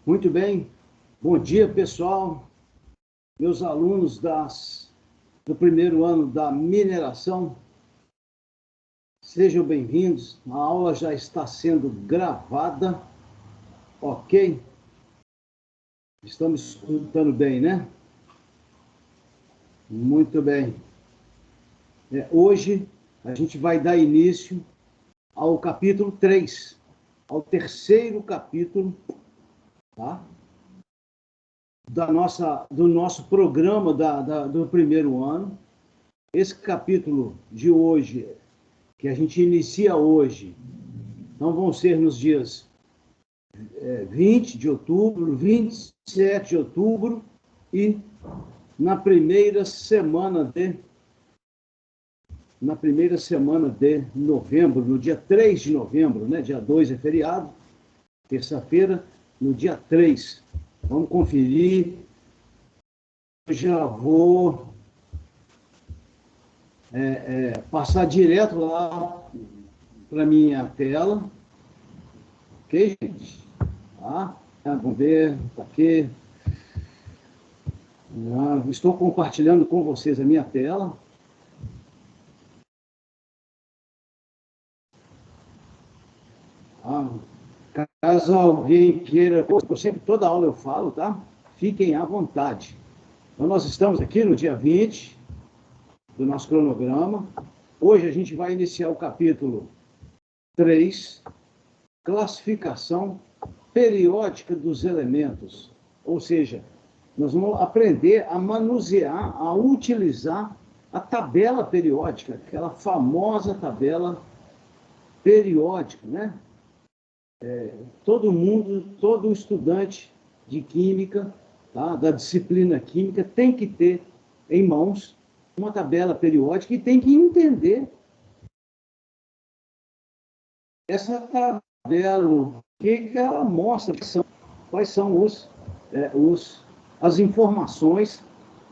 Muito bem. Bom dia, pessoal. Meus alunos do primeiro ano da mineração, sejam bem-vindos. A aula já está sendo gravada, ok? Estamos escutando bem, né? Muito bem. Hoje a gente vai dar início ao capítulo 3, ao terceiro capítulo, tá? Do nosso programa do primeiro ano. Esse capítulo de hoje, que a gente inicia hoje, não vão ser nos dias 20 de outubro, 27 de outubro e na primeira semana de novembro, no dia 3 de novembro, né? Dia 2 é feriado, terça-feira, no dia 3. Vamos conferir. Eu já vou passar direto lá para a minha tela. Ok, gente? Tá? Vamos ver, está aqui. Estou compartilhando com vocês a minha tela. Caso alguém queira, sempre toda aula eu falo, tá? Fiquem à vontade. Então, nós estamos aqui no dia 20 do nosso cronograma. Hoje a gente vai iniciar o capítulo 3, classificação periódica dos elementos. Ou seja, nós vamos aprender a manusear, a utilizar a tabela periódica, aquela famosa tabela periódica, né? Todo estudante de química, tá, da disciplina química, tem que ter em mãos uma tabela periódica e tem que entender essa tabela, o que ela mostra, quais são as informações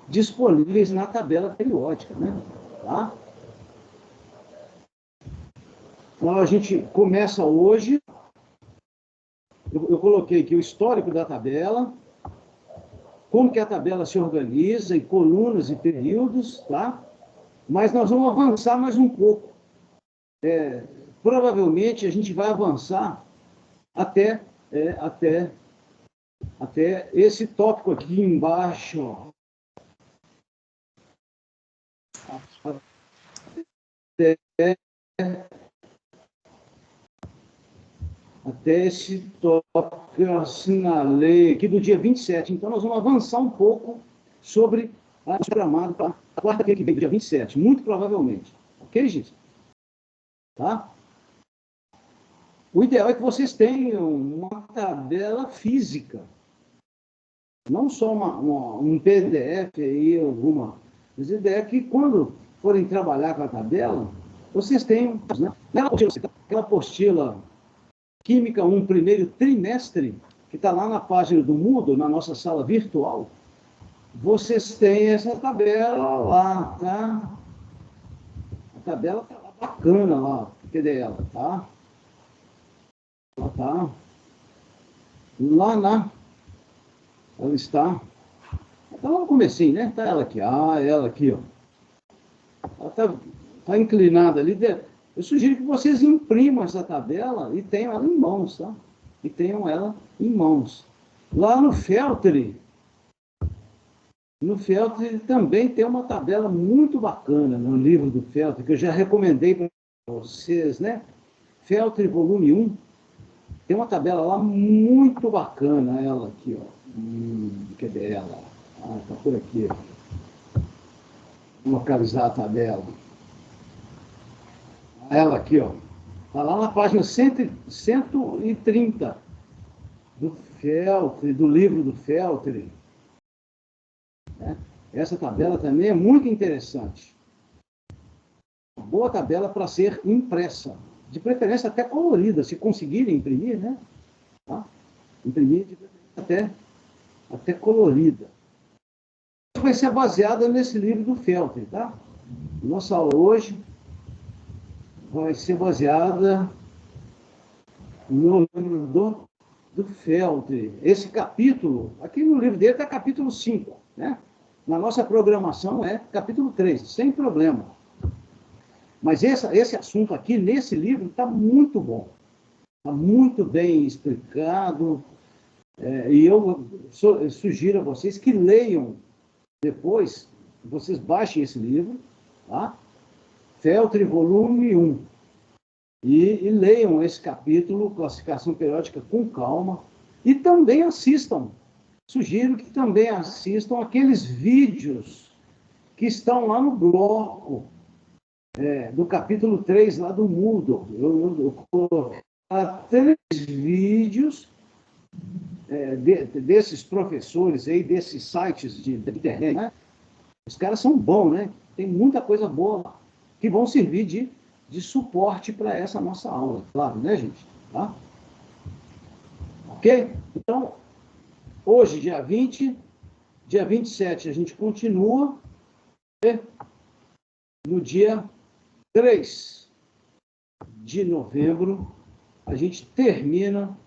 disponíveis na tabela periódica, né? Tá? Então, a gente começa hoje. Eu coloquei aqui o histórico da tabela, como que a tabela se organiza em colunas e períodos, tá? Mas nós vamos avançar mais um pouco. Provavelmente a gente vai avançar até esse tópico aqui embaixo, ó. Até esse tópico que eu assinalei aqui do dia 27. Então, nós vamos avançar um pouco sobre a programada para a quarta-feira que vem, dia 27, muito provavelmente. Ok, gente? Tá? O ideal é que vocês tenham uma tabela física. Não só um PDF aí, alguma. Mas a ideia é que quando forem trabalhar com a tabela, vocês tenham, né? Aquela apostila Química 1, primeiro trimestre, que está lá na página do Moodle, na nossa sala virtual, vocês têm essa tabela lá, tá? A tabela está lá bacana lá, cadê ela, tá? Ela tá lá ela está lá no comecinho, né? Tá ela aqui, ela aqui, ó. Ela tá inclinada ali. Eu sugiro que vocês imprimam essa tabela e tenham ela em mãos, tá? E tenham ela em mãos. Lá no Feltri também tem uma tabela muito bacana no livro do Feltri, que eu já recomendei para vocês, né? Feltri, volume 1, tem uma tabela lá muito bacana, ela aqui, ó. Cadê ela? Tá por aqui. Vou localizar a tabela. Ela aqui, ó. Está lá na página 130 do Feltri, do livro do Feltri. Essa tabela também é muito interessante. Uma boa tabela para ser impressa. De preferência até colorida, se conseguirem imprimir, né? Tá? Imprimir de preferência até colorida. Vai ser baseada nesse livro do Feltri, tá? Nossa aula hoje vai ser baseada no livro do do Feltri. Esse capítulo, aqui no livro dele está capítulo 5, né? Na nossa programação é capítulo 3, sem problema. Mas esse assunto aqui, nesse livro, está muito bom. Está muito bem explicado. E eu sugiro a vocês que leiam depois, vocês baixem esse livro, tá? Feltri, volume 1. E leiam esse capítulo, classificação periódica, com calma. E também assistam. Sugiro que também assistam aqueles vídeos que estão lá no bloco do capítulo 3, lá do Moodle. Eu coloquei 3 vídeos desses professores aí, desses sites de internet, né? Os caras são bons, né? Tem muita coisa boa lá, que vão servir de suporte para essa nossa aula, claro, né, gente? Tá? Ok? Então, hoje, dia 20, dia 27, a gente continua, né? No dia 3 de novembro, a gente termina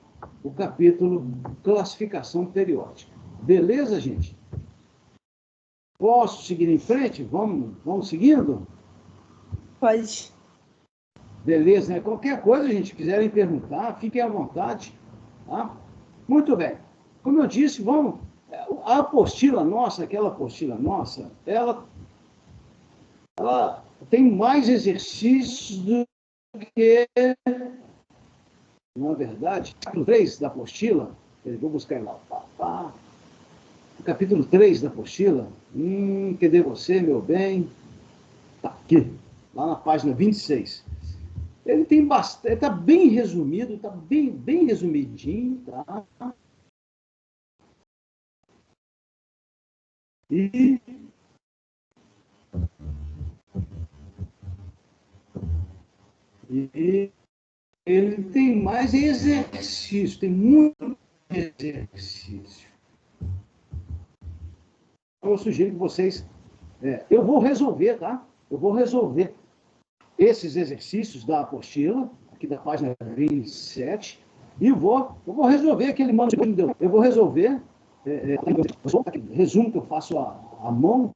o capítulo classificação periódica. Beleza, gente? Posso seguir em frente? Vamos seguindo? Pode. Beleza, né? Qualquer coisa, gente, quiserem perguntar, fiquem à vontade. Tá? Muito bem. Como eu disse, vamos... A apostila nossa, aquela apostila nossa, ela tem mais exercícios do que, na verdade, o capítulo 3 da apostila, vou buscar lá, o capítulo 3 da apostila, cadê você, meu bem? Tá aqui, lá na página 26. Ele tem bastante, está bem resumido, está bem resumidinho, tá? E ele tem mais exercício, tem muito exercício. Eu sugiro que vocês... eu vou resolver, tá? Eu vou resolver esses exercícios da apostila, aqui da página 27, e eu vou resolver aquele manual. Eu vou resolver, resumo que eu faço à mão,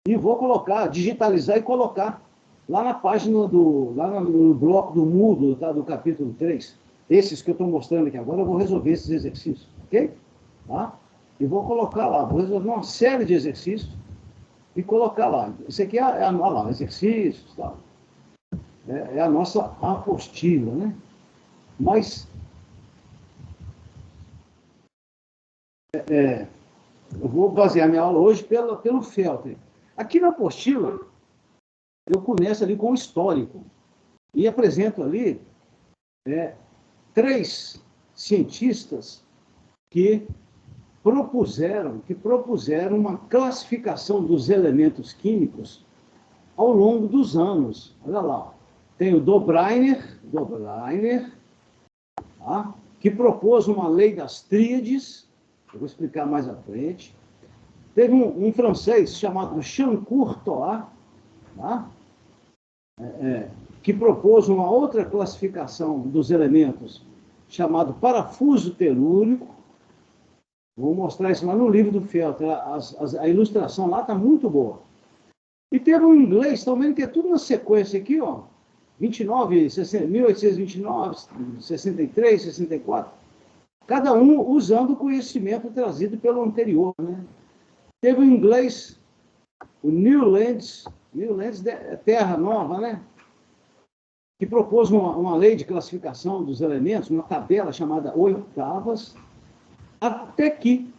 e vou colocar, digitalizar e colocar lá na página lá no bloco do Moodle, tá, do capítulo 3. Esses que eu estou mostrando aqui agora, eu vou resolver esses exercícios, ok? Tá? E vou colocar lá, vou resolver uma série de exercícios e colocar lá. Isso aqui olha lá, exercícios, tá? É a nossa apostila, né? Mas eu vou basear minha aula hoje pelo Feltri. Aqui na apostila, eu começo ali com o histórico e apresento ali 3 cientistas que propuseram uma classificação dos elementos químicos ao longo dos anos. Olha lá, tem o Dobryner, tá? Que propôs uma lei das tríades, eu vou explicar mais à frente. Teve um francês chamado Chancourt-Toart, tá? Que propôs uma outra classificação dos elementos, chamado parafuso telúrico. Vou mostrar isso lá no livro do Feltri. A ilustração lá está muito boa. E teve um inglês, estão vendo que é tudo na sequência aqui, ó. 1829, 63, 64. Cada um usando o conhecimento trazido pelo anterior, né? Teve o inglês, o Newlands Terra Nova, né? Que propôs uma lei de classificação dos elementos, uma tabela chamada oitavas, até que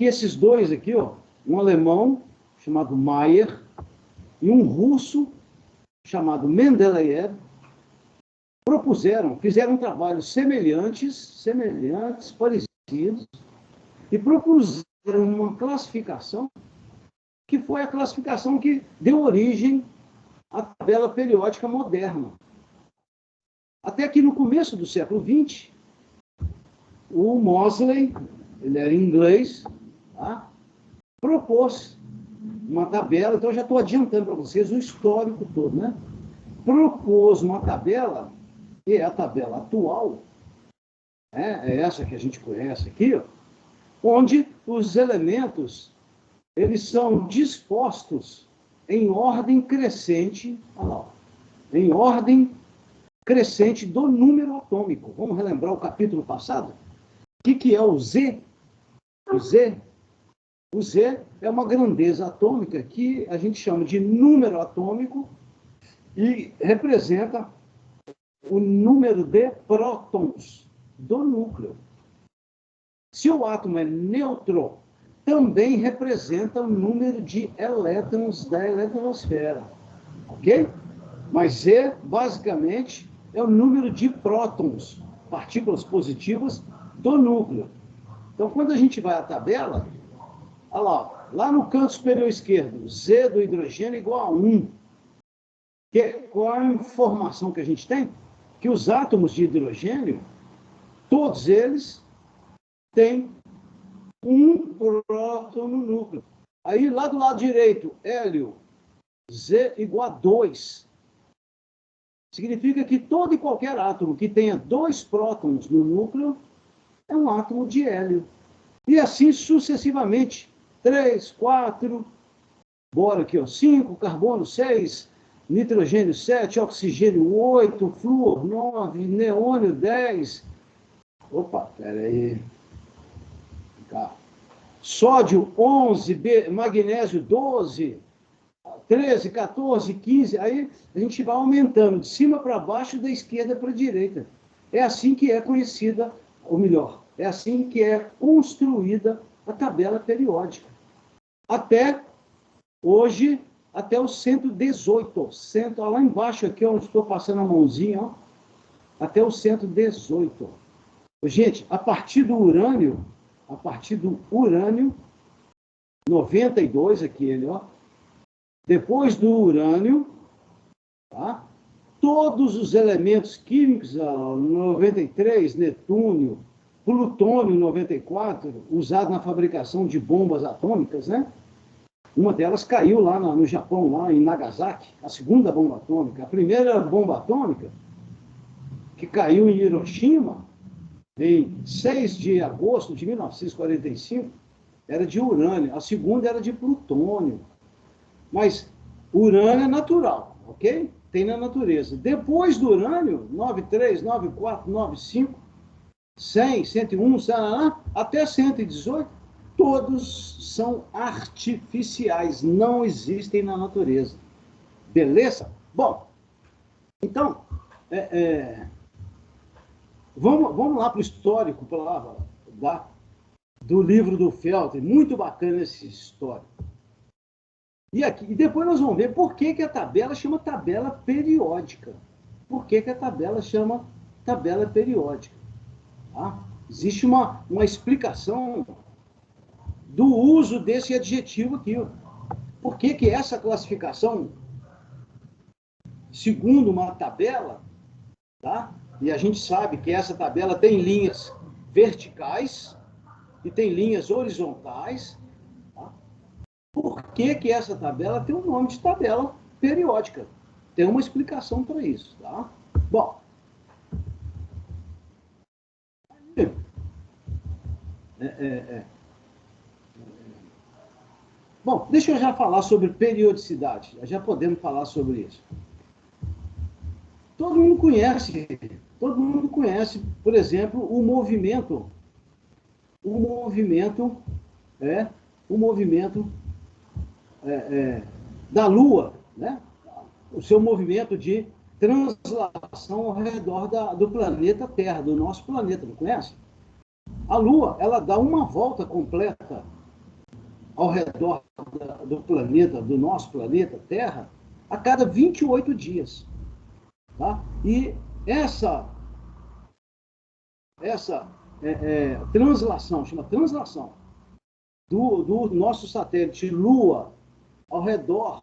esses dois aqui, ó, um alemão chamado Mayer e um russo chamado Mendeleev, fizeram trabalhos semelhantes, parecidos, e propuseram uma classificação que foi a classificação que deu origem à tabela periódica moderna. Até que no começo do século XX, o Moseley, ele era inglês, tá? Propôs uma tabela, então eu já estou adiantando para vocês o histórico todo, né? Propôs uma tabela, que é a tabela atual, é essa que a gente conhece aqui, ó, onde os elementos eles são dispostos em ordem crescente, olha lá, em ordem crescente do número atômico. Vamos relembrar o capítulo passado? O que é o Z? O Z? O Z é uma grandeza atômica que a gente chama de número atômico e representa o número de prótons do núcleo. Se o átomo é neutro, também representa o número de elétrons da eletrosfera, ok? Mas Z, basicamente, é o número de prótons, partículas positivas, do núcleo. Então, quando a gente vai à tabela, olha lá no canto superior esquerdo, Z do hidrogênio é igual a 1. Qual é a informação que a gente tem? Que os átomos de hidrogênio, todos eles têm um próton no núcleo. Aí, lá do lado direito, hélio, Z igual a 2. Significa que todo e qualquer átomo que tenha 2 prótons no núcleo é um átomo de hélio. E assim sucessivamente. 3, 4, bora aqui, ó, 5, carbono 6, nitrogênio 7, oxigênio 8, flúor 9, neônio 10. Opa, peraí. Tá. Sódio 11, magnésio 12, 13, 14, 15. Aí a gente vai aumentando de cima para baixo, da esquerda para a direita. É assim que é conhecida, ou melhor, é assim que é construída a tabela periódica. Até hoje, até o 118. Lá embaixo, aqui onde estou passando a mãozinha, ó, até o 118. Gente, a partir do urânio 92, aquele, ó, depois do urânio, tá? Todos os elementos químicos, 93, netúnio, plutônio 94, usado na fabricação de bombas atômicas, né? Uma delas caiu lá no Japão, lá em Nagasaki, a segunda bomba atômica. A primeira bomba atômica, que caiu em Hiroshima, em 6 de agosto de 1945, era de urânio. A segunda era de plutônio. Mas urânio é natural, ok? Tem na natureza. Depois do urânio, 93, 94, 95, 100, 101, até 118, todos são artificiais, não existem na natureza. Beleza? Bom, então, vamos lá para o histórico do livro do Felten. Muito bacana esse histórico. E depois nós vamos ver por que a tabela chama tabela periódica. Por que a tabela chama tabela periódica? Tá? Existe uma explicação do uso desse adjetivo aqui. Por que essa classificação, segundo uma tabela, tá? E a gente sabe que essa tabela tem linhas verticais e tem linhas horizontais. Tá? Por que essa tabela tem o nome de tabela periódica? Tem uma explicação para isso. Tá? Bom, Bom, deixa eu já falar sobre periodicidade. Já podemos falar sobre isso. Todo mundo conhece, por exemplo, o movimento da Lua, né? O seu movimento de translação ao redor do planeta Terra, do nosso planeta, não conhece? A Lua, ela dá uma volta completa ao redor do planeta, do nosso planeta Terra, a cada 28 dias. Tá? E essa translação, chama translação, do nosso satélite Lua ao redor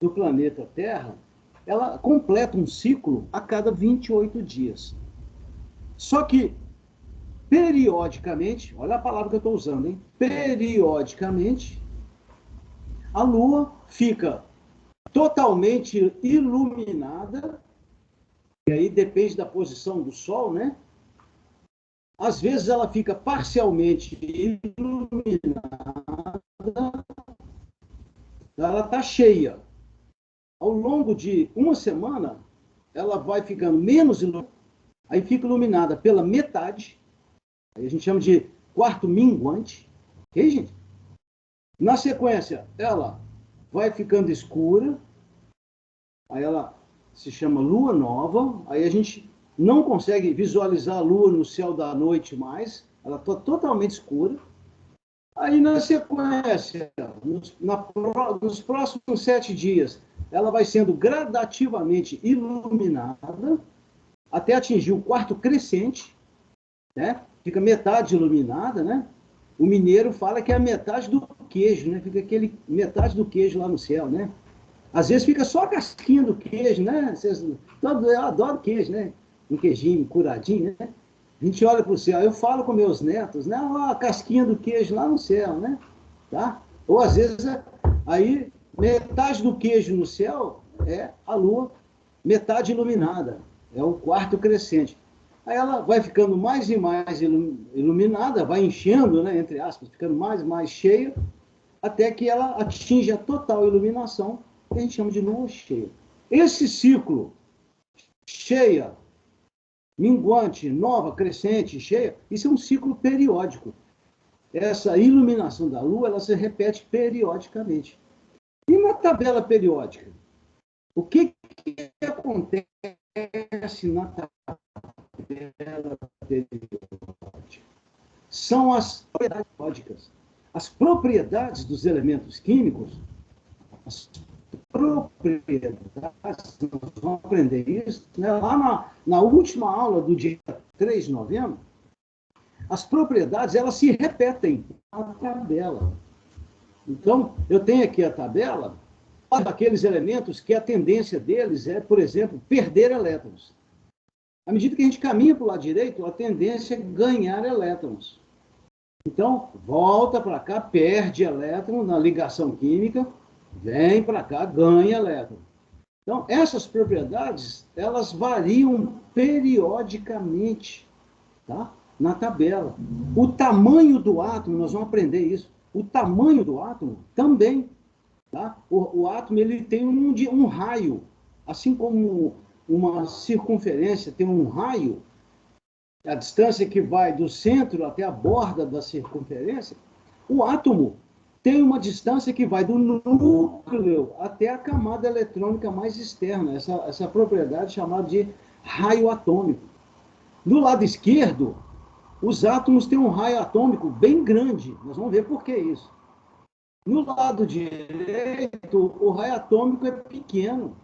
do planeta Terra, ela completa um ciclo a cada 28 dias. Só que, periodicamente, olha a palavra que eu estou usando, hein? Periodicamente, a Lua fica totalmente iluminada e aí depende da posição do Sol, né? Às vezes ela fica parcialmente iluminada, ela está cheia. Ao longo de uma semana, ela vai ficando menos iluminada, aí fica iluminada pela metade, aí a gente chama de quarto minguante, ok, gente? Na sequência, ela vai ficando escura, aí ela se chama lua nova, aí a gente não consegue visualizar a lua no céu da noite mais, ela está totalmente escura. Aí, na sequência, nos próximos 7 dias, ela vai sendo gradativamente iluminada até atingir o quarto crescente, né? Fica metade iluminada, né? O mineiro fala que é a metade do queijo, né? Fica aquele metade do queijo lá no céu, né? Às vezes fica só a casquinha do queijo, né? Eu adoro queijo, né? Um queijinho curadinho, né? A gente olha para o céu, eu falo com meus netos, né? Ó, a casquinha do queijo lá no céu, né? Tá? Ou às vezes, aí, metade do queijo no céu é a lua, metade iluminada, é o quarto crescente. Aí ela vai ficando mais e mais iluminada, vai enchendo, né, entre aspas, ficando mais e mais cheia, até que ela atinge a total iluminação, que a gente chama de lua cheia. Esse ciclo, cheia, minguante, nova, crescente, cheia, isso é um ciclo periódico. Essa iluminação da lua, ela se repete periodicamente. E na tabela periódica? O que acontece na tabela periódica? São as propriedades periódicas. As propriedades dos elementos químicos, as propriedades, nós vamos aprender isso, né? Lá na última aula do dia 3 de novembro, as propriedades, elas se repetem na tabela. Então, eu tenho aqui a tabela, daqueles elementos que a tendência deles é, por exemplo, perder elétrons. À medida que a gente caminha para o lado direito, a tendência é ganhar elétrons. Então, volta para cá, perde elétron na ligação química, vem para cá, ganha elétron. Então, essas propriedades, elas variam periodicamente, tá? Na tabela. O tamanho do átomo, nós vamos aprender isso. O tamanho do átomo também. Tá? O átomo ele tem um raio, assim como uma circunferência tem um raio, a distância que vai do centro até a borda da circunferência, o átomo tem uma distância que vai do núcleo até a camada eletrônica mais externa, essa propriedade chamada de raio atômico. Do lado esquerdo, os átomos têm um raio atômico bem grande, nós vamos ver por que isso. No lado direito, o raio atômico é pequeno.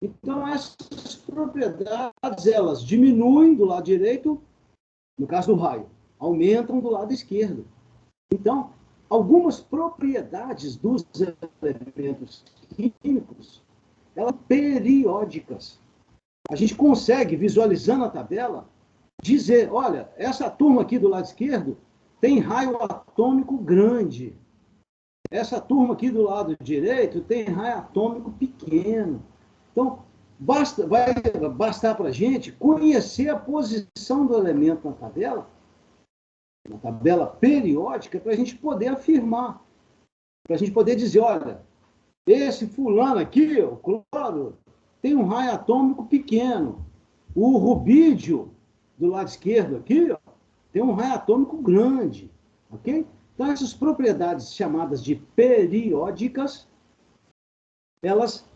Então, essas propriedades, elas diminuem do lado direito, no caso do raio, aumentam do lado esquerdo. Então, algumas propriedades dos elementos químicos, elas são periódicas. A gente consegue, visualizando a tabela, dizer, olha, essa turma aqui do lado esquerdo tem raio atômico grande. Essa turma aqui do lado direito tem raio atômico pequeno. Então, vai bastar para a gente conhecer a posição do elemento na tabela periódica, para a gente poder afirmar, para a gente poder dizer, olha, esse fulano aqui, o cloro, tem um raio atômico pequeno. O rubídio, do lado esquerdo aqui, ó, tem um raio atômico grande, ok? Então, essas propriedades chamadas de periódicas, elas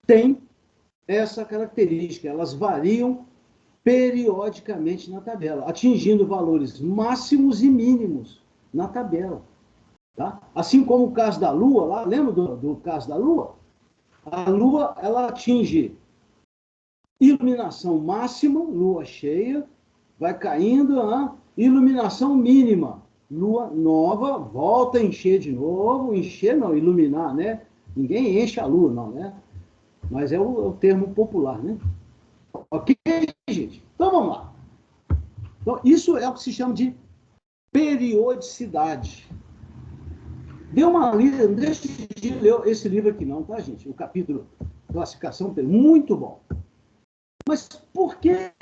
têm essa característica, elas variam periodicamente na tabela, atingindo valores máximos e mínimos na tabela. Tá? Assim como o caso da Lua, lá, lembra do caso da Lua? A Lua, ela atinge iluminação máxima, Lua cheia, vai caindo a iluminação mínima, Lua nova, volta a encher de novo, encher não, iluminar, né? Ninguém enche a Lua, não, né? Mas é o termo popular, né? Ok, gente? Então, vamos lá. Então, isso é o que se chama de periodicidade. Dê uma lida, não deixe de ler esse livro aqui não, tá, gente? O capítulo Classificação, muito bom. Mas por que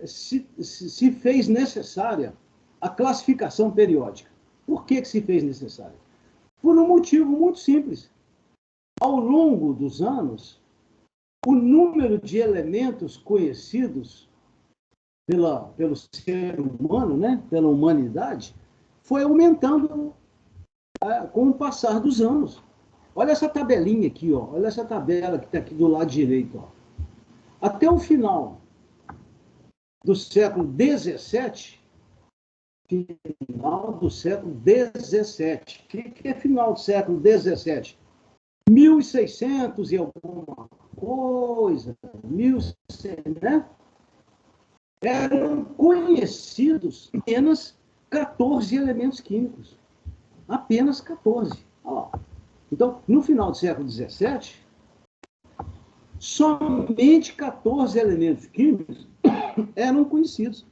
se fez necessária a classificação periódica? Por que se fez necessária? Por um motivo muito simples. Ao longo dos anos, o número de elementos conhecidos pelo ser humano, né, pela humanidade, foi aumentando com o passar dos anos. Olha essa tabelinha aqui, ó. Olha essa tabela que está aqui do lado direito. Ó. Até o final do século XVII, final do século XVII. O que é final do século XVII? 1600 e alguma coisa, 1100, né? Eram conhecidos apenas 14 elementos químicos. Apenas 14. Olha lá. Então, no final do século XVII, somente 14 elementos químicos eram conhecidos.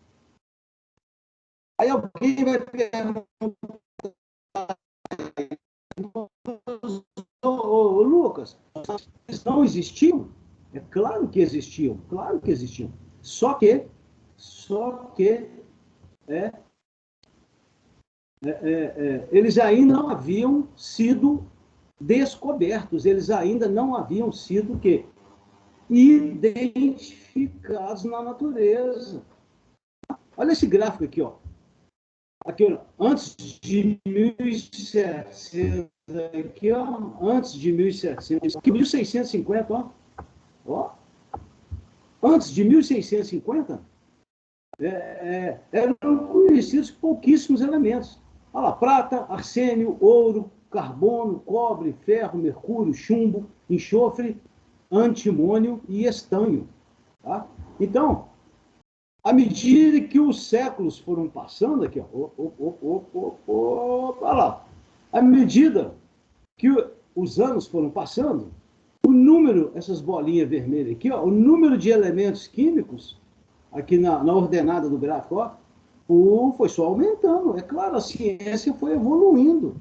Aí alguém vai perguntar, ô, Lucas, eles não existiam? É claro que existiam, claro que existiam. Só que eles ainda não haviam sido descobertos, eles ainda não haviam sido o quê? Identificados na natureza. Olha esse gráfico aqui, ó. Aqui, ó, antes de 1700, aqui, ó, antes de 1700, aqui 1650, ó. Antes de 1650, eram conhecidos pouquíssimos elementos. Olha lá, prata, arsênio, ouro, carbono, cobre, ferro, mercúrio, chumbo, enxofre, antimônio e estanho. Tá? Então, à medida que os séculos foram passando, aqui, ó, olha lá, à medida que os anos foram passando, o número, essas bolinhas vermelhas aqui, ó, o número de elementos químicos, aqui na ordenada do gráfico, ó, foi só aumentando. É claro, a ciência foi evoluindo,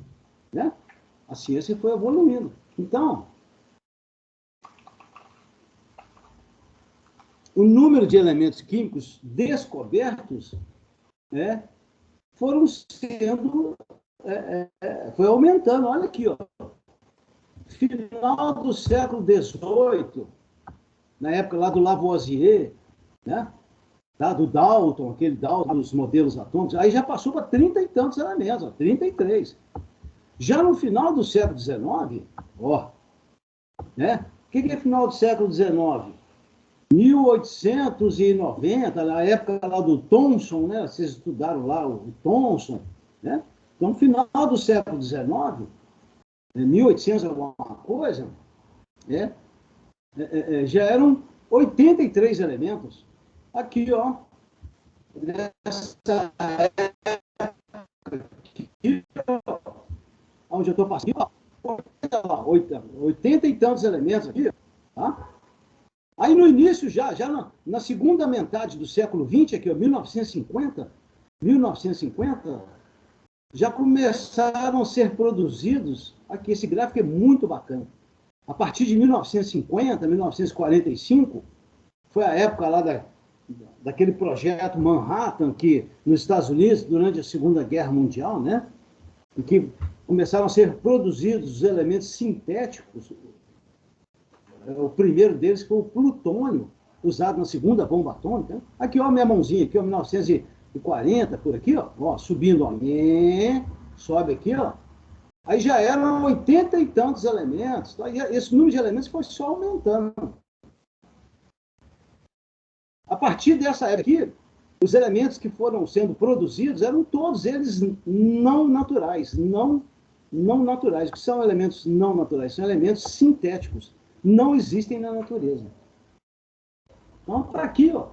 né? A ciência foi evoluindo. Então, o número de elementos químicos descobertos foram sendo, foi aumentando. Olha aqui, ó. Final do século XVIII, na época lá do Lavoisier, né? Do Dalton, aquele Dalton dos modelos atômicos, aí já passou para 30 e tantos elementos, ó, 33. Já no final do século XIX, ó, né? O que é final do século XIX? 1890, na época lá do Thomson, né? Vocês estudaram lá o Thomson, né? Então, no final do século XIX, 1800 alguma coisa, já eram 83 elementos. Aqui, ó, nessa época aqui, onde eu estou passando, ó, 80 e tantos elementos aqui, tá? Aí no início, já na segunda metade do século XX, aqui, ó, 1950, já começaram a ser produzidos, aqui esse gráfico é muito bacana, a partir de 1950, 1945, foi a época lá daquele projeto Manhattan, que nos Estados Unidos, durante a Segunda Guerra Mundial, né, em que começaram a ser produzidos os elementos sintéticos. O primeiro deles foi o plutônio, usado na segunda bomba atômica. Aqui, ó, minha mãozinha, aqui, ó, 1940, por aqui, ó, subindo, ó, sobe aqui, ó. Aí já eram 80 e tantos elementos, tá? E esse número de elementos foi só aumentando. A partir dessa época aqui, os elementos que foram sendo produzidos eram todos eles não naturais, não naturais. O que são elementos não naturais? São elementos sintéticos, não existem na natureza. Então, para aqui, ó,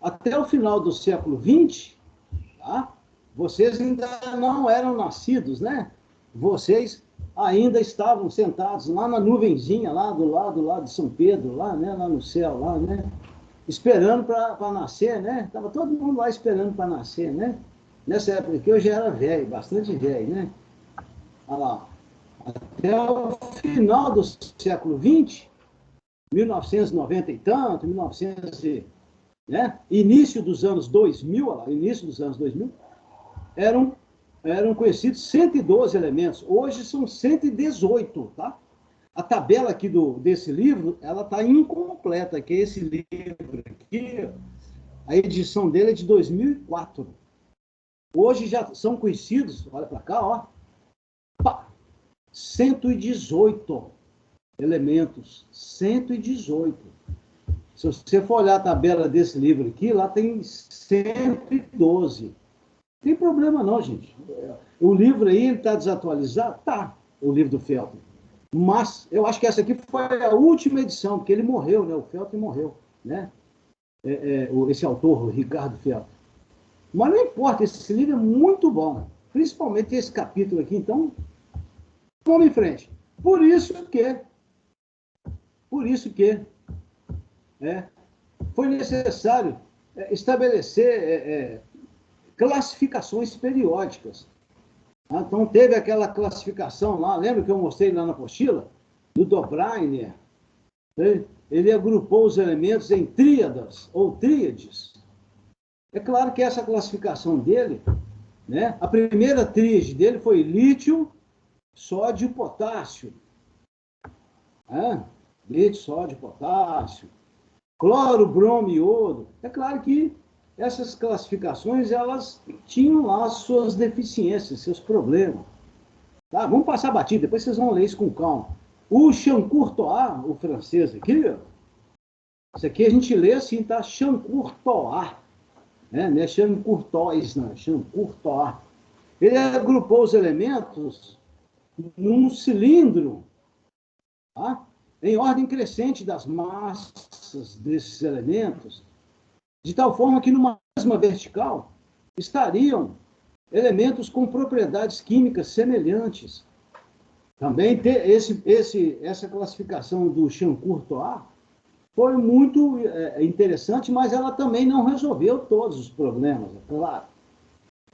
até o final do século XX, tá? Vocês ainda não eram nascidos, né? Vocês ainda estavam sentados lá na nuvenzinha, lá do lado lá de São Pedro, lá, né? Lá no céu, lá, né? Esperando para nascer, né? Estava todo mundo lá esperando para nascer, né? Nessa época aqui eu já era velho, bastante velho, né? Olha lá. Até o final do século XX, 1990 e tanto, 1900 né? Início dos anos 2000, olha lá, início dos anos 2000, eram conhecidos 112 elementos. Hoje são 118, tá? A tabela aqui desse livro, ela está incompleta, que é esse livro aqui, a edição dele é de 2004. Hoje já são conhecidos, olha para cá, ó, 118 elementos, 118. Se você for olhar a tabela desse livro aqui, lá tem 112. Não tem problema não, gente. O livro aí está desatualizado? Tá, o livro do Feltman. Mas eu acho que essa aqui foi a última edição, porque ele morreu, né? O Feltman morreu, né? Esse autor, o Ricardo Feltman. Mas não importa, esse livro é muito bom. Principalmente esse capítulo aqui, então, vamos em frente. Por isso que foi necessário estabelecer classificações periódicas. Então, teve aquela classificação lá, lembra que eu mostrei lá na apostila? Do Dobrainer. Ele agrupou os elementos em tríadas ou tríades. É claro que essa classificação dele, né, a primeira tríade dele foi lítio, sódio e potássio. Lítio, sódio, potássio, cloro, bromo e iodo. É claro que essas classificações, elas tinham lá as suas deficiências, seus problemas. Tá? Vamos passar batido, depois vocês vão ler isso com calma. O Champourtois, o francês aqui, isso aqui a gente lê assim, tá? Champourtois, né? Não é Champourtois, não, é Champourtois. Ele agrupou os elementos num cilindro, tá? Em ordem crescente das massas desses elementos, de tal forma que numa mesma vertical estariam elementos com propriedades químicas semelhantes. Também essa classificação do Champourtois foi muito interessante, mas ela também não resolveu todos os problemas, é claro.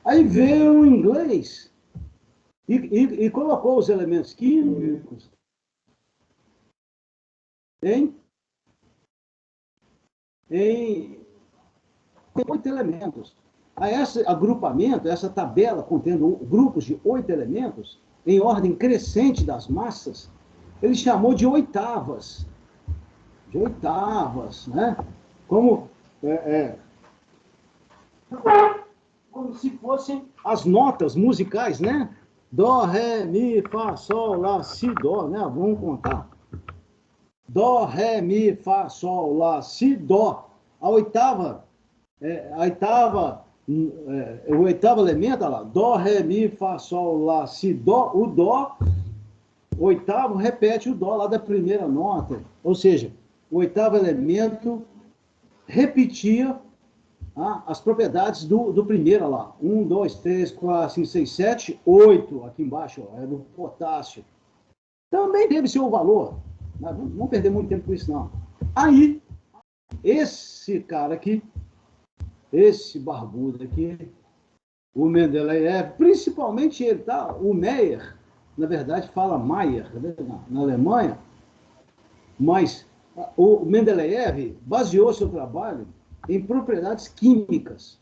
Aí veio o inglês e colocou os elementos químicos em 8 elementos. A esse agrupamento, essa tabela contendo grupos de 8 elementos, em ordem crescente das massas, ele chamou de oitavas. De oitavas, né? Como se fossem as notas musicais, né? Dó, ré, mi, fá, sol, lá, si, dó, né? Vamos contar. Dó, ré, mi, fá, sol, lá, si, dó. A oitava, o oitavo elemento, olha lá, dó, ré, mi, fá, sol, lá, si, dó. O dó, o oitavo, repete o dó lá da primeira nota. Ou seja, o oitavo elemento repetia as propriedades do primeiro, olha lá. 1, 2, 3, 4, 5, 6, 7, 8. Aqui embaixo, ó, é do potássio. Também teve seu valor. Mas não vamos perder muito tempo com isso, não. Aí, esse cara aqui, esse barbudo aqui, o Mendeleev, principalmente ele, tá? O Meyer, na verdade fala Mayer, na Alemanha, mas o Mendeleev baseou seu trabalho em propriedades químicas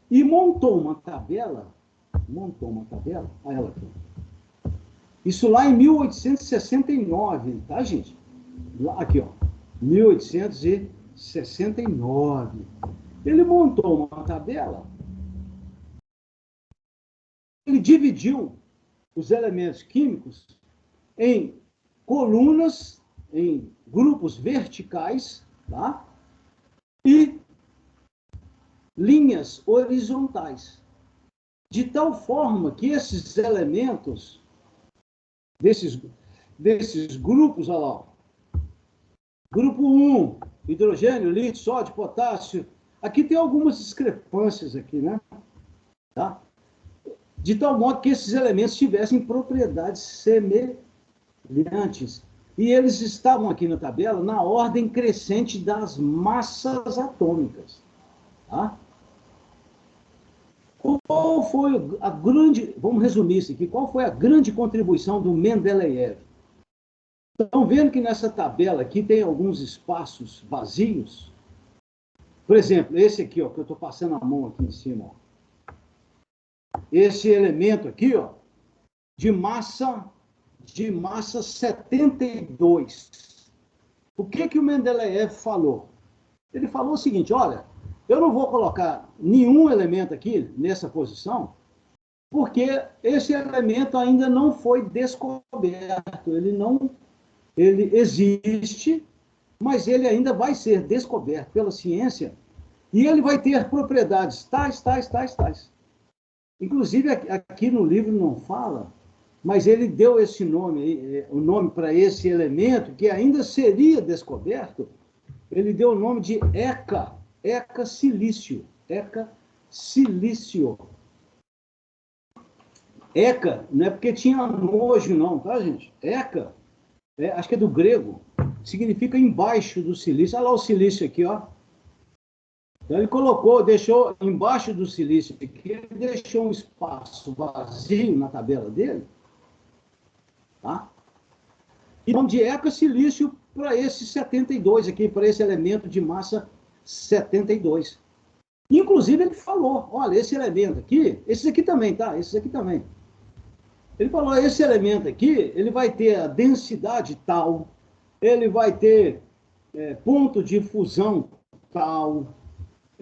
e montou uma tabela, olha ela aqui. Isso lá em 1869, tá, gente? Lá, aqui, ó, 1869. Ele montou uma tabela, ele dividiu os elementos químicos em colunas, em grupos verticais, tá? E linhas horizontais. De tal forma que esses elementos, desses grupos, olha lá, grupo 1, hidrogênio, lítio, sódio, potássio, aqui tem algumas discrepâncias aqui, né? Tá? De tal modo que esses elementos tivessem propriedades semelhantes. E eles estavam aqui na tabela na ordem crescente das massas atômicas. Tá? Qual foi a grande... Vamos resumir isso aqui. Qual foi a grande contribuição do Mendeleev? Estão vendo que nessa tabela aqui tem alguns espaços vazios? Por exemplo, esse aqui, ó, que eu estou passando a mão aqui em cima. Ó. Esse elemento aqui, ó, de massa 72. O que o Mendeleev falou? Ele falou o seguinte, olha, eu não vou colocar nenhum elemento aqui nessa posição, porque esse elemento ainda não foi descoberto, ele existe, mas ele ainda vai ser descoberto pela ciência e ele vai ter propriedades tais. Inclusive, aqui no livro não fala, mas ele deu esse nome, o nome para esse elemento que ainda seria descoberto, ele deu o nome de Eca silício. Eca, não é porque tinha nojo, não, tá, gente? Eca, acho que é do grego, significa embaixo do silício. Olha lá o silício aqui, ó. Então ele deixou embaixo do silício aqui, ele deixou um espaço vazio na tabela dele, tá? E o nome de Eca silício para esse 72 aqui, para esse elemento de massa 72. Inclusive ele falou, olha, esse elemento aqui, esses aqui também, tá? Esses aqui também. Ele falou, esse elemento aqui, ele vai ter a densidade tal, ele vai ter ponto de fusão tal.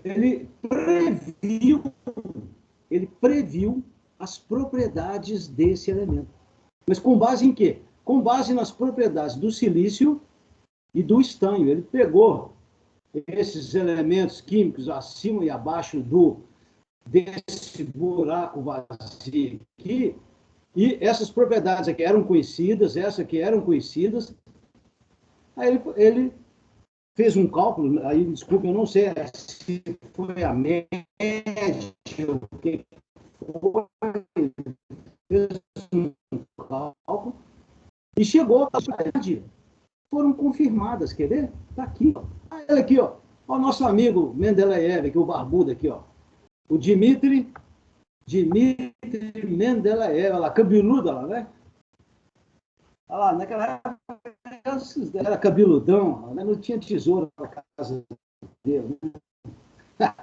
Ele previu as propriedades desse elemento. Mas com base em quê? Com base nas propriedades do silício e do estanho. Ele pegou esses elementos químicos acima e abaixo desse buraco vazio aqui, e essas propriedades aqui eram conhecidas, essas aqui eram conhecidas. Aí ele fez um cálculo, aí, desculpa, eu não sei se foi a média, o que foi, fez um cálculo, e chegou a propriedade. Foram confirmadas, quer ver? Está aqui. Olha aqui, ó. Ó, o nosso amigo Mendeleev, aqui, o barbudo aqui, ó. O Dmitri Mendeleev, olha lá, cabeludo, lá, né? Olha lá, naquela época era cabeludão, né? Não tinha tesoura na casa dele, né?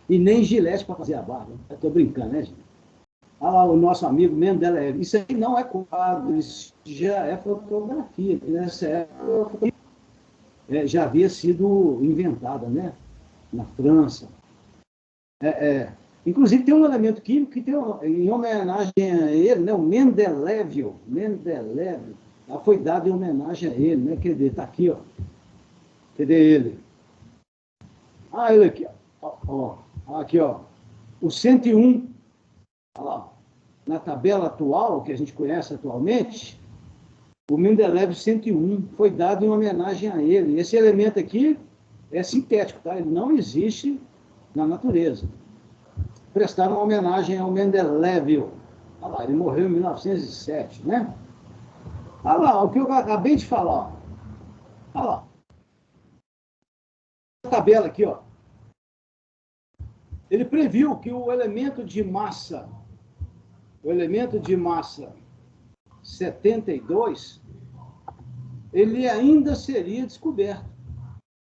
E nem gilete para fazer a barba. Estou brincando, né, gente? Olha lá o nosso amigo Mendeleev. Isso aí não é quadro, isso já é fotografia. Nessa época já havia sido inventada, né? Na França. Inclusive tem um elemento químico que tem em homenagem a ele, né? O Mendeleev. Foi dado em homenagem a ele, né? Quer dizer, está aqui, ó. Cadê ele? Ah, ele aqui, ó. Aqui, ó. O 101. Olha lá. Na tabela atual, que a gente conhece atualmente, o Mendeleev 101 foi dado em homenagem a ele. Esse elemento aqui é sintético, tá? Ele não existe na natureza. Prestaram uma homenagem ao Mendeleev. Olha lá, ele morreu em 1907, né? Olha lá, o que eu acabei de falar. Olha lá. A tabela aqui, ó. Ele previu que o elemento de massa 72, ele ainda seria descoberto.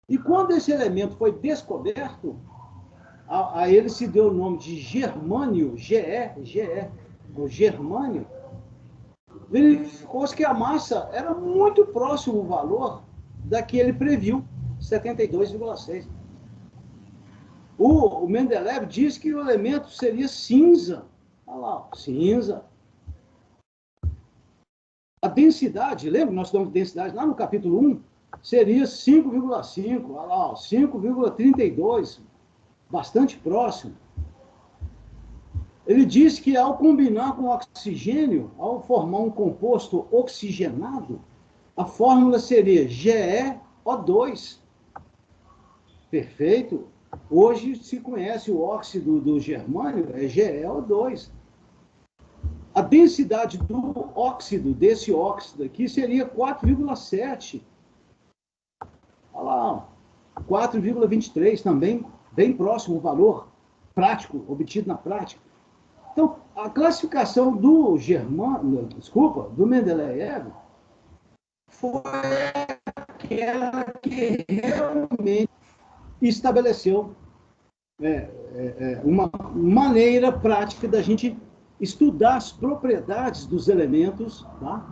E quando esse elemento foi descoberto, a ele se deu o nome de germânio, o germânio. Verificou que a massa era muito próximo o valor da que ele previu, 72,6. O Mendeleev diz que o elemento seria cinza. Olha lá, cinza. A densidade, lembra? Nós estamos de densidade lá no capítulo 1, seria 5,5. Olha lá, 5,32. Bastante próximo. Ele diz que ao combinar com oxigênio, ao formar um composto oxigenado, a fórmula seria GeO2. Perfeito? Hoje se conhece o óxido do germânio, é GeO2. A densidade do óxido, desse óxido aqui, seria 4,7. Olha lá, 4,23 também, bem próximo o valor prático, obtido na prática. Então, a classificação do Mendeleev foi aquela que realmente estabeleceu uma maneira prática da gente estudar as propriedades dos elementos, tá?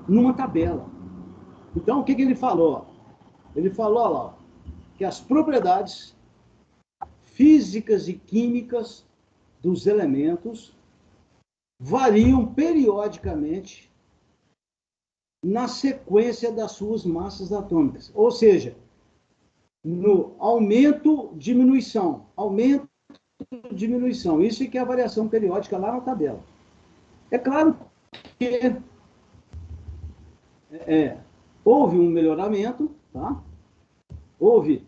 Numa tabela. Então, o que ele falou? Ele falou lá que as propriedades físicas e químicas dos elementos variam periodicamente na sequência das suas massas atômicas. Ou seja, no aumento, diminuição, aumento, diminuição. Isso é que é a variação periódica lá na tabela. É claro que houve um melhoramento, tá? Houve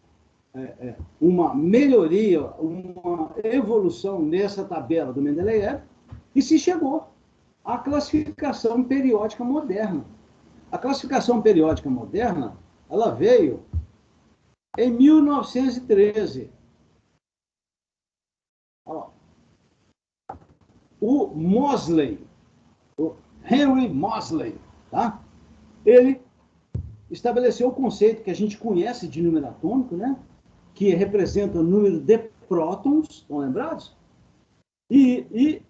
uma melhoria, uma evolução nessa tabela do Mendeleev, e se chegou à classificação periódica moderna. A classificação periódica moderna, ela veio em 1913. O Moseley, o Henry Moseley, tá? Ele estabeleceu o conceito que a gente conhece de número atômico, né? Que representa o número de prótons, estão lembrados? E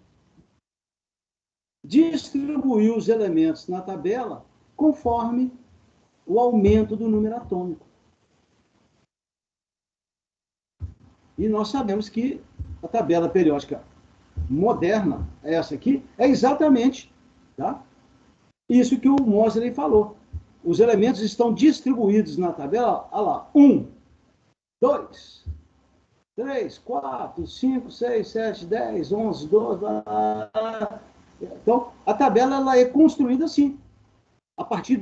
distribuiu os elementos na tabela conforme o aumento do número atômico. E nós sabemos que a tabela periódica moderna, essa aqui, é exatamente, tá? Isso que o Moseley falou. Os elementos estão distribuídos na tabela, olha lá, 1, 2, 3, 4, 5, 6, 7, 10, 11, 12... Então, a tabela ela é construída assim, a partir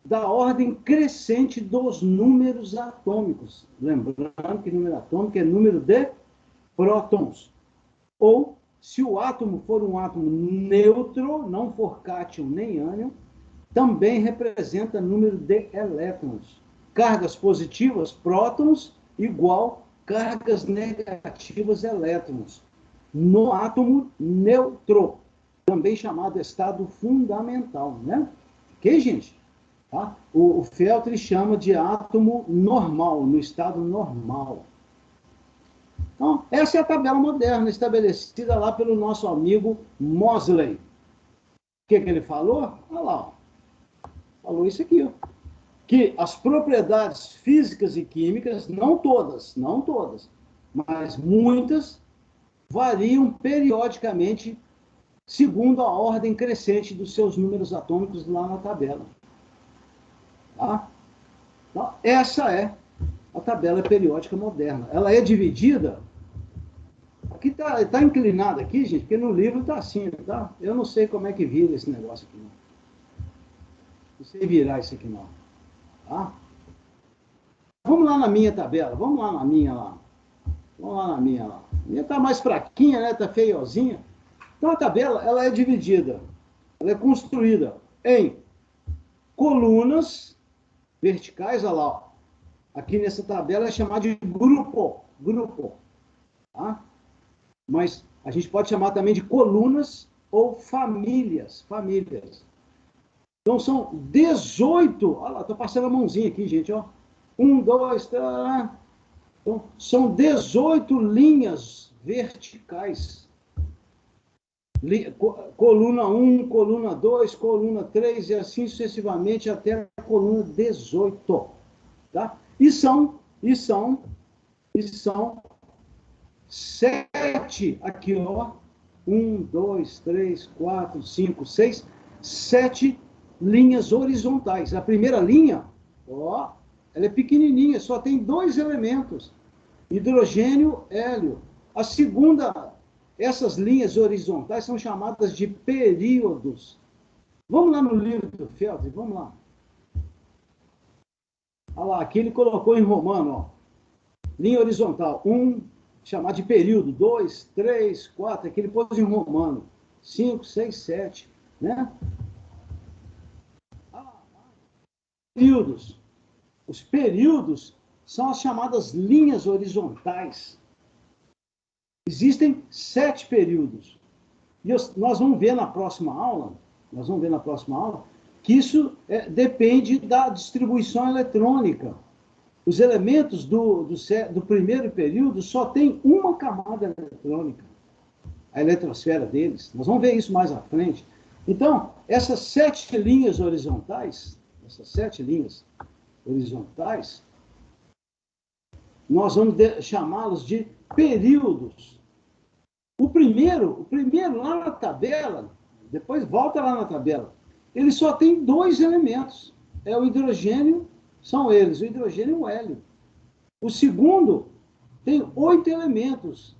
da ordem crescente dos números atômicos. Lembrando que número atômico é número de prótons. Ou, se o átomo for um átomo neutro, não for cátion nem ânion, também representa número de elétrons. Cargas positivas, prótons, igual cargas negativas, elétrons. No átomo neutro, também chamado estado fundamental, né? Ok, gente? Tá? O Feltri chama de átomo normal, no estado normal. Então, essa é a tabela moderna estabelecida lá pelo nosso amigo Moseley. O que ele falou? Olha lá, ó. Falou isso aqui, ó. Que as propriedades físicas e químicas, não todas, mas muitas, variam periodicamente segundo a ordem crescente dos seus números atômicos lá na tabela. Tá? Então, essa é a tabela periódica moderna. Ela é dividida... Aqui está inclinado aqui, gente, porque no livro está assim, tá? Eu não sei como é que vira esse negócio aqui, não. Não sei virar isso aqui, não. Tá? Vamos lá na minha tabela, vamos lá na minha lá. Vamos lá na minha lá. A minha está mais fraquinha, né? Está feiozinha. Então, a tabela, ela é dividida, ela é construída em colunas verticais, olha lá, ó. Aqui nessa tabela é chamado de grupo, tá? Mas a gente pode chamar também de colunas ou famílias. Então, são 18... Olha lá, estou passando a mãozinha aqui, gente, ó. 1, 2, 3... Então, são 18 linhas verticais. Coluna 1, coluna 2, coluna 3, e assim sucessivamente até a coluna 18. Tá? E são 7 aqui, ó. 1, 2, 3, 4, 5, 6, 7 linhas horizontais. A primeira linha, ó, ela é pequenininha, só tem 2 elementos, hidrogênio, hélio. A segunda, essas linhas horizontais são chamadas de períodos. Vamos lá no livro do Feltri, vamos lá. Olha lá, aqui ele colocou em romano, ó. Linha horizontal, 1, chamado de período, 2, 3, 4, aqui ele pôs em romano, 5, 6, 7, né? Períodos. Os períodos são as chamadas linhas horizontais. Existem 7 períodos. E nós vamos ver na próxima aula, que isso depende da distribuição eletrônica. Os elementos do primeiro período só tem uma camada eletrônica, a eletrosfera deles. Nós vamos ver isso mais à frente. Então, essas 7 linhas horizontais, nós vamos chamá-los de períodos. O primeiro lá na tabela, depois volta lá na tabela, ele só tem 2 elementos. É o hidrogênio, são eles, o hidrogênio e o hélio. O segundo tem 8 elementos.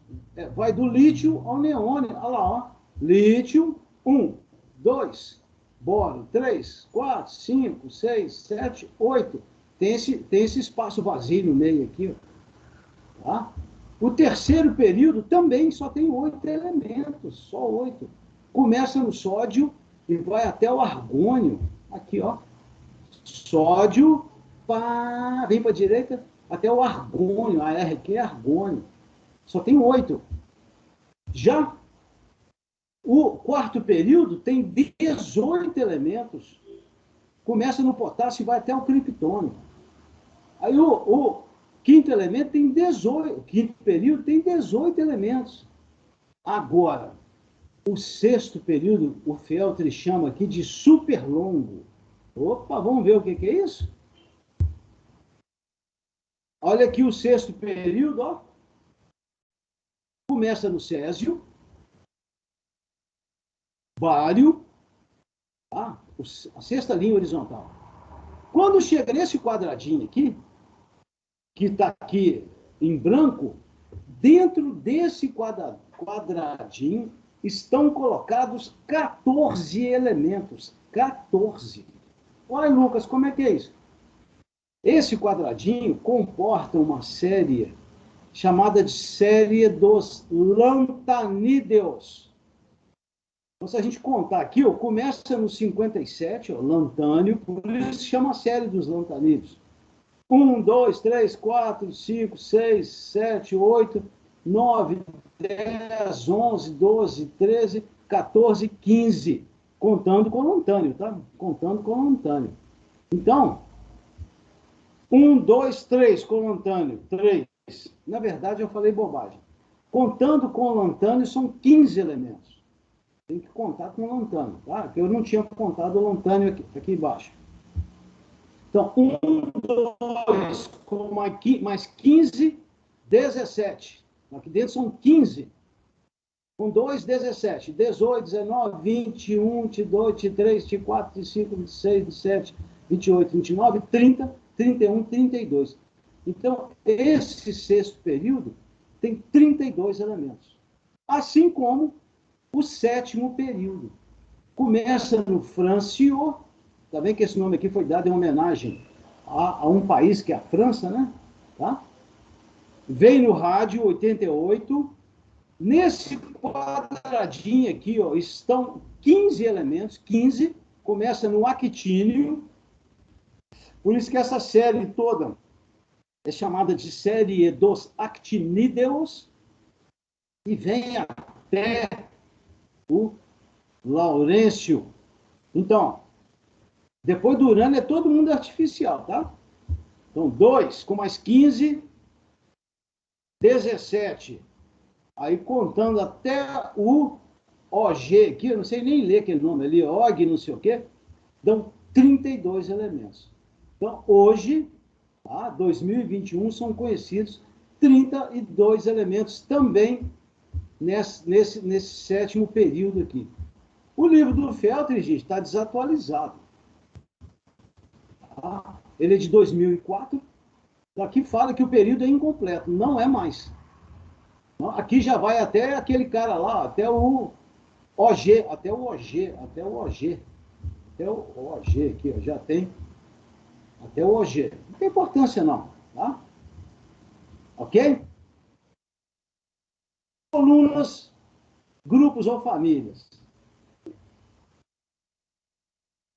Vai do lítio ao neônio. Olha lá, ó. Lítio, 1, 2, boro, 3, 4, 5, 6, 7, 8. Tem esse espaço vazio no meio aqui, ó. Tá? O terceiro período também só tem 8 elementos, só 8. Começa no sódio e vai até o argônio. Aqui, ó. Sódio, vem para a direita, até o argônio. A R aqui é argônio. Só tem 8. Já o quarto período tem 18 elementos. Começa no potássio e vai até o criptônio. Aí o quinto elemento tem 18. O quinto período tem 18 elementos. Agora, o sexto período, o Feltri chama aqui de superlongo. Opa, vamos ver o que é isso? Olha aqui o sexto período, ó. Começa no césio, bário, tá? A sexta linha horizontal. Quando chega nesse quadradinho aqui, que está aqui em branco, dentro desse quadradinho estão colocados 14 elementos. 14. Olha, Lucas, como é que é isso? Esse quadradinho comporta uma série chamada de série dos lantanídeos. Então, se a gente contar aqui, ó, começa no 57, ó, lantânio, por isso chama a série dos lantanídeos. 1, 2, 3, 4, 5, 6, 7, 8, 9, 10, 11, 12, 13, 14, 15. Contando com lantânio, tá? Contando com lantânio. Então, 1, 2, 3 com lantânio, 3. Na verdade, eu falei bobagem. Contando com lantânio, são 15 elementos. Tem que contar com lantânio, tá? Porque eu não tinha contado o lantânio aqui embaixo. Então, 1, 2, com mais 15, 17. Aqui dentro são 15. Com 2, 17. 18, 19, 21, 22, 23, 24, 25, 26, 27, 28, 29, 30, 31, 32. Então, esse sexto período tem 32 elementos. Assim como o sétimo período. Começa no Francio, tá bem que esse nome aqui foi dado em homenagem a um país que é a França, né? Tá? Vem no rádio 88. Nesse quadradinho aqui, ó, estão 15 elementos, 15, começa no actínio. Por isso que essa série toda é chamada de série dos actinídeos e vem até o Laurêncio. Então, depois do urânio é todo mundo artificial, tá? Então, 2 com mais 15, 17. Aí contando até o OG aqui, eu não sei nem ler aquele nome ali, OG, não sei o quê, dão 32 elementos. Então, hoje, tá, 2021, são conhecidos 32 elementos também nesse sétimo período aqui. O livro do Feltri, gente, está desatualizado. Tá? Ele é de 2004. Aqui fala que o período é incompleto. Não é mais. Aqui já vai até aquele cara lá, até o OG, até o OG aqui, ó, já tem até o OG. Não tem importância não, tá? Ok? Colunas, grupos ou famílias.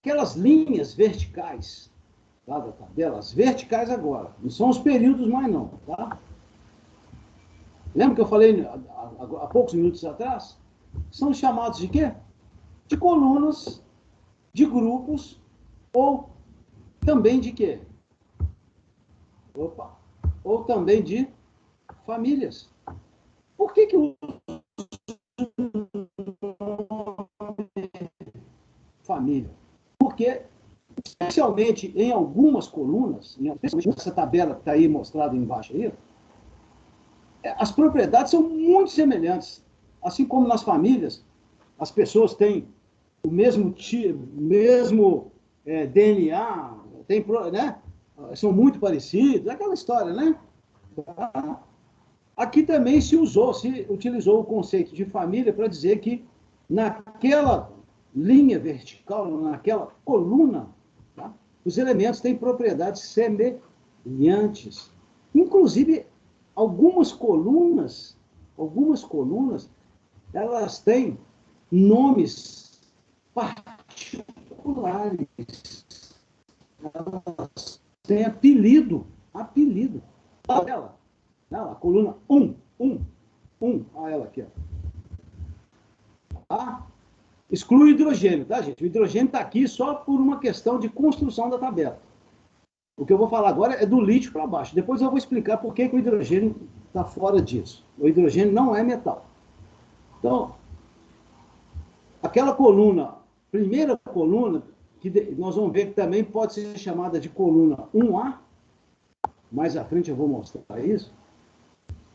Aquelas linhas verticais, tá, da tabela, as verticais agora, não são os períodos mais não, tá? Lembra que eu falei há poucos minutos atrás? São chamados de quê? De colunas, de grupos Ou também de quê? Opa! Ou também de famílias. Por que o família? Porque, especialmente em algumas colunas, especialmente nessa tabela que está aí mostrada embaixo aí, as propriedades são muito semelhantes. Assim como nas famílias, as pessoas têm o mesmo DNA, tem, né? São muito parecidos, aquela história, né? Aqui também se utilizou o conceito de família para dizer que naquela linha vertical, naquela coluna, tá? Os elementos têm propriedades semelhantes. Inclusive, algumas colunas, elas têm nomes particulares. Elas têm apelido. Ela, a coluna 1, olha ela aqui, ó. Tá? Exclui o hidrogênio, tá, gente? O hidrogênio está aqui só por uma questão de construção da tabela. O que eu vou falar agora é do lítio para baixo. Depois eu vou explicar por que o hidrogênio está fora disso. O hidrogênio não é metal. Então, aquela coluna, primeira coluna, que nós vamos ver que também pode ser chamada de coluna 1A, mais à frente eu vou mostrar isso,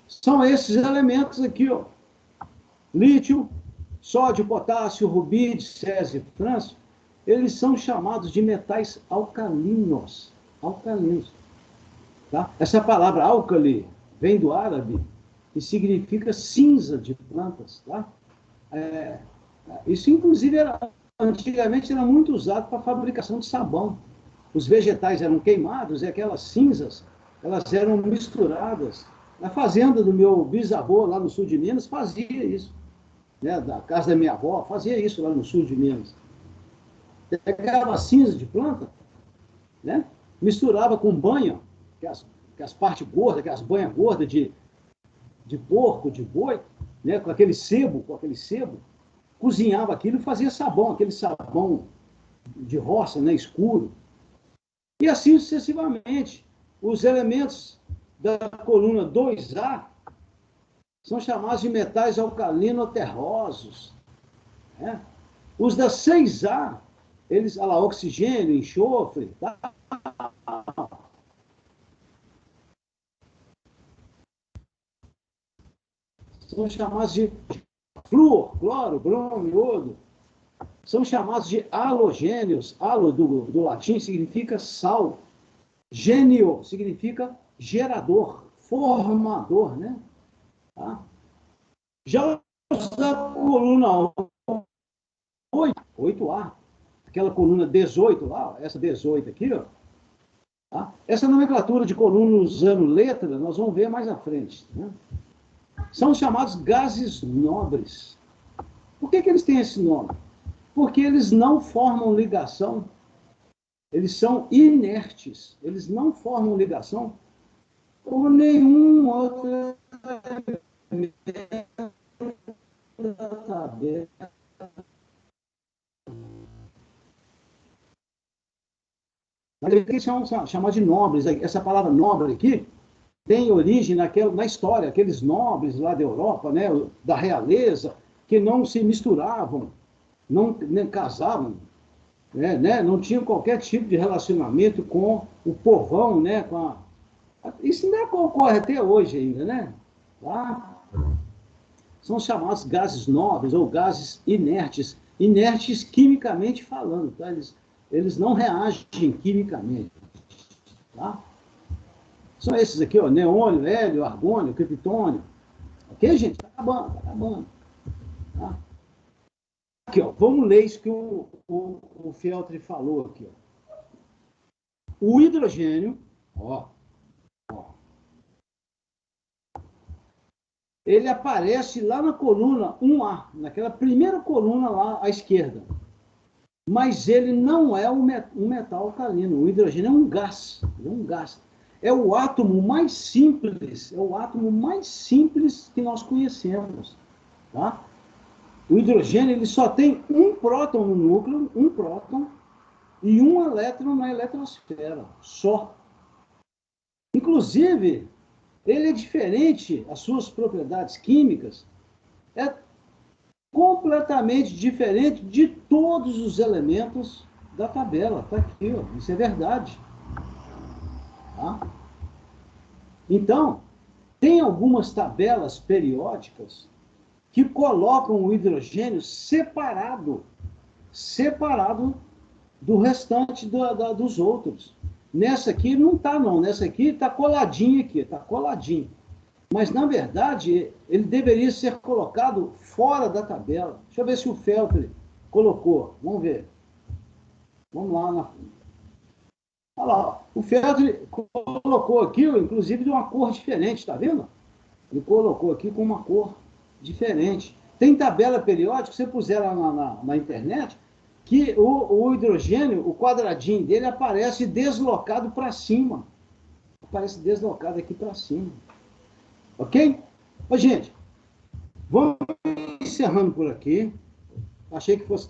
são esses elementos aqui, ó. Lítio, sódio, potássio, rubídio, césio e frâncio, eles são chamados de metais alcalinos. Tá? Essa palavra álcali vem do árabe e significa cinza de plantas. Tá? Isso, inclusive, antigamente era muito usado para a fabricação de sabão. Os vegetais eram queimados e aquelas cinzas elas eram misturadas. Na fazenda do meu bisavô, lá no sul de Minas, fazia isso. Né? Da casa da minha avó, fazia isso lá no sul de Minas. Pegava cinza de planta, né? Misturava com banha, que as partes gordas, aquelas banhas gordas de porco, de boi, né? com aquele sebo, cozinhava aquilo e fazia sabão, aquele sabão de roça, né? escuro. E assim sucessivamente. Os elementos da coluna 2A são chamados de metais alcalino-terrosos. Né? Os da 6A, eles, olha lá, oxigênio, enxofre, tá? São chamados de flúor, cloro, bromo, iodo. São chamados de halogênios. Halo, do latim, significa sal. Gênio significa gerador, formador, né? Tá? Já os da coluna 8A, aquela coluna 18 lá, essa 18 aqui, ó. Tá? Essa nomenclatura de coluna usando letra, nós vamos ver mais à frente. Né? São chamados gases nobres. Por que eles têm esse nome? Porque eles não formam ligação. Eles são inertes. Eles não formam ligação com nenhum outro elemento da tabela. Eles são chamados de nobres. Essa palavra nobre aqui tem origem na história, aqueles nobres lá da Europa, né, da realeza, que não se misturavam, não nem casavam, né, não tinham qualquer tipo de relacionamento com o povão, né, isso ainda ocorre até hoje ainda, né? Tá? São chamados gases nobres ou gases inertes, inertes quimicamente falando, tá? Eles não reagem quimicamente, tá? São esses aqui, ó, neônio, hélio, argônio, criptônio. Ok, gente? Tá acabando. Tá? Aqui, ó, vamos ler isso que o Feltri falou aqui, ó. O hidrogênio, ó, ele aparece lá na coluna 1A, naquela primeira coluna lá à esquerda. Mas ele não é um metal alcalino. O hidrogênio é um gás. É o átomo mais simples, que nós conhecemos. Tá? O hidrogênio ele só tem um próton no núcleo, um próton, e um elétron na eletrosfera, só. Inclusive, ele é diferente, as suas propriedades químicas, é completamente diferente de todos os elementos da tabela. Está aqui, ó, isso é verdade. Tá? Então, tem algumas tabelas periódicas que colocam o hidrogênio separado do restante dos outros. Nessa aqui não está, não. Nessa aqui está coladinho aqui, está coladinho. Mas, na verdade, ele deveria ser colocado fora da tabela. Deixa eu ver se o Feltre colocou. Vamos ver. Vamos lá. Olha lá. O Feltre colocou aqui, inclusive, de uma cor diferente, está vendo? Ele colocou aqui com uma cor diferente. Tem tabela periódica, se você puser lá na internet, que o hidrogênio, o quadradinho dele aparece deslocado para cima. Aparece deslocado aqui para cima. Ok? Ô, gente, vamos encerrando por aqui. Achei que fosse...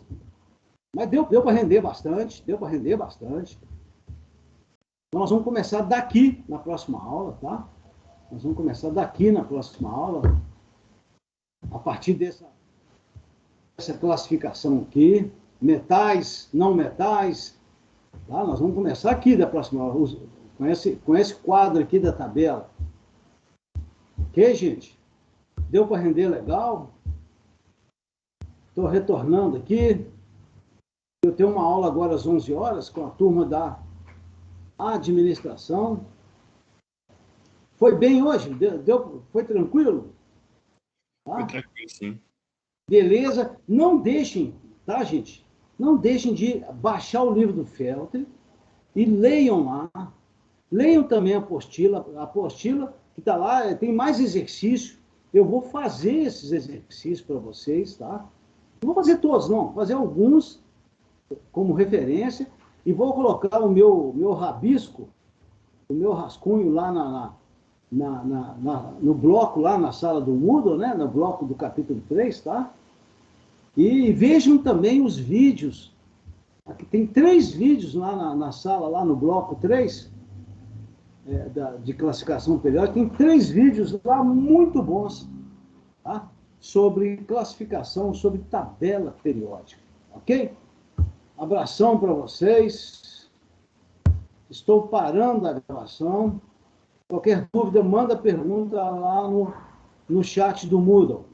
Mas deu para render bastante, Nós vamos começar daqui na próxima aula, tá? Nós vamos começar daqui na próxima aula, a partir dessa classificação aqui, metais, não metais, tá? Nós vamos começar aqui da próxima aula, com esse quadro aqui da tabela. Ok, gente? Deu para render legal? Estou retornando aqui. Eu tenho uma aula agora às 11 horas com a turma da administração. Foi bem hoje? Foi tranquilo? Tá? Foi tranquilo, sim. Beleza? Não deixem, tá, gente? Não deixem de baixar o livro do Feltre e leiam lá. Leiam também a apostila. A apostila que está lá, tem mais exercício. Eu vou fazer esses exercícios para vocês, tá? Não vou fazer todos, não. Vou fazer alguns como referência e vou colocar o meu rabisco, o meu rascunho lá no bloco, lá na sala do Moodle, né? No bloco do capítulo 3, tá? E vejam também os vídeos. Aqui tem 3 vídeos lá na sala, lá no bloco 3, de classificação periódica. Tem 3 vídeos lá muito bons, tá? Sobre classificação, sobre tabela periódica. Ok? Abração para vocês. Estou parando a gravação. Qualquer dúvida, manda pergunta lá no chat do Moodle.